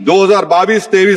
2022-23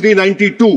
392,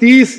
30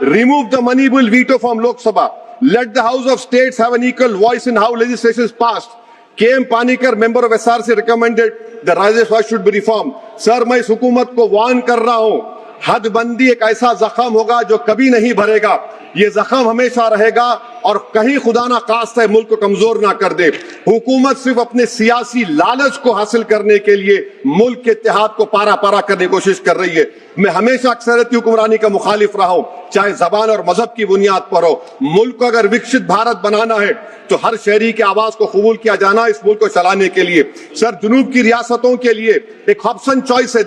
remove the money bill veto from Lok Sabha. Let the House of States have an equal voice in how legislation is passed. K.M. Panikar, member of SRC, recommended the Rajesh Vai should be reformed. Sir, मैं इस हुकूमत को warn कर रहा हूं, हदबंदी एक ऐसा जख्म होगा जो कभी नहीं भरेगा. ये जख्म हमेशा रहेगा और कहीं खुदा ना खास्ता मुल्क को कमजोर ना कर दे. हुकूमत सिर्फ अपने सियासी लालच को हासिल करने के लिए मुल्क के इत्तेहाद को पारा पारा करने की कोशिश कर रही है. मैं हमेशा अक्सरियती हुक्मरानी का मुखालिफ रहा हूं, चाहे जबान और मजहब की बुनियाद पर हो. मुल्क को अगर विकसित भारत बनाना है तो हर शहरी की आवाज को कबूल किया जाना इस मुल्क को चलाने के लिए. सर, जुनूब की रियासतों के लिए एक ऑप्शन चॉइस है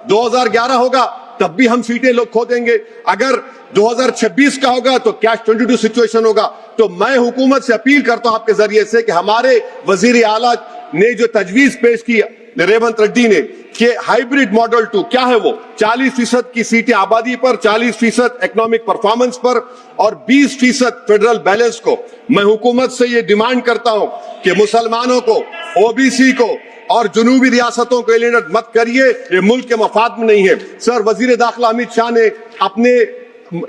2011 होगा तब भी हम सीटें लोग खो देंगे. अगर 2026 का होगा तो कैश 22 सिचुएशन होगा. तो मैं हुकूमत से अपील करता हूं आपके जरिए से कि हमारे वजीर आला ने जो तजवीज पेश की रेवंत रेड्डी ने कि हाइब्रिड मॉडल 2 क्या है, वो 40% की सीटें आबादी पर, 40% इकोनॉमिक परफॉर्मेंस पर और 20% फेडरल बैलेंस को. मैं हुकूमत से ये डिमांड करता हूं कि मुसलमानों को, ओबीसी को और जुनूबी रियासतों को एलिनेट मत करिए, ये मुल्क के मफाद में नहीं है. सर, वजीर दाखिला अमित शाह ने अपने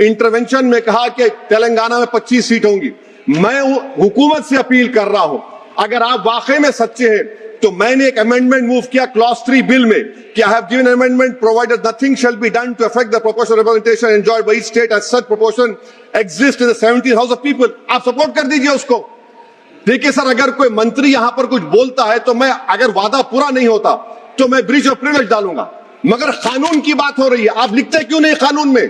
इंटरवेंशन में कहा कि तेलंगाना में 25 सीट होंगी. मैं हुकूमत से अपील कर रहा हूं, अगर आप वाकई में सच्चे हैं तो मैंने एक अमेंडमेंट मूव किया क्लॉज 3 बिल में कि I have given amendment provided nothing shall be done to affect the proportional representation enjoyed by each state as such proportion exist in the 70 house of people. आप support कर दीजिए उसको. देखिए sir, अगर कोई मंत्री यहां पर कुछ बोलता है तो मैं, अगर वादा पूरा नहीं होता तो मैं ब्रीच ऑफ प्रिविलेज डालूंगा. मगर कानून की बात हो रही है, आप लिखते क्यों नहीं कानून में?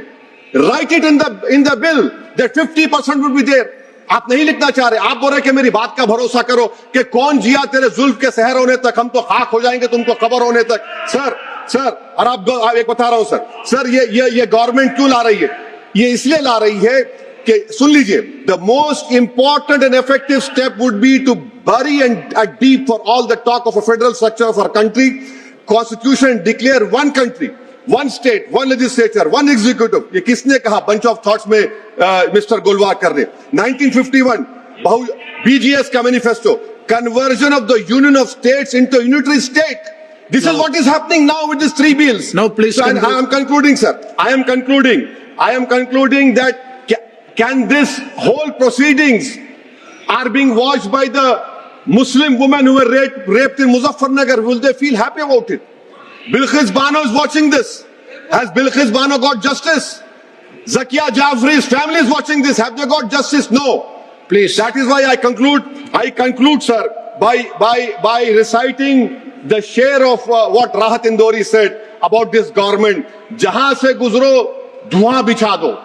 Write it in the bill that 50% would be there. आप नहीं लिखना चाह रहे. आप बोल रहे कि मेरी बात का भरोसा करो कि कौन जिया तेरे जुल्फ के शहर होने तक, हम तो खाक हो जाएंगे तुमको कब्र होने तक. सर और आप एक बता रहा हूं सर, ये गवर्नमेंट क्यों ला रही है? ये इसलिए ला रही है कि, सुन लीजिए, the most important and effective step would be to bury and deep for all the talk of a federal structure of our country, constitution declare one country, one state, one legislature, one executive. ये किसने कहा? bunch of thoughts में mister गोलवाकर ने. 1951 BGS का manifesto, conversion of the union of states into a unitary state. This is what is happening now with these 3 bills. Now please so, I am concluding, sir. I am concluding that can this whole proceedings are being watched by the Muslim women who were raped in Muzaffarnagar. Will they feel happy about it? Bilqis Bano is watching this. Has Bilqis Bano got justice? Zakia Jafri's family is watching this. Have they got justice? No. Please. That is why I conclude, sir, by reciting the share of what Rahat Indori said about this government. जहां से गुजरो धुआं बिछा दो,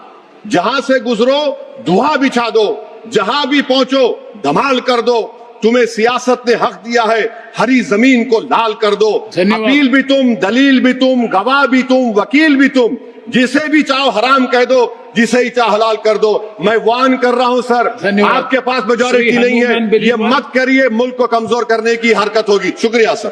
जहां से गुजरो धुआं बिछा दो, जहां भी पहुंचो धमाल कर दो. तुम्हें सियासत ने हक दिया है, हरी जमीन को लाल कर दो. अपील भी तुम, दलील भी तुम, गवाह भी तुम, वकील भी तुम. जिसे भी चाहो हराम कह दो, जिसे ही चाहो हलाल कर दो. मैं वार्न कर रहा हूं सर, आपके पास मेजॉरिटी नहीं है, ये मत करिए, मुल्क को कमजोर करने की हरकत होगी. शुक्रिया सर.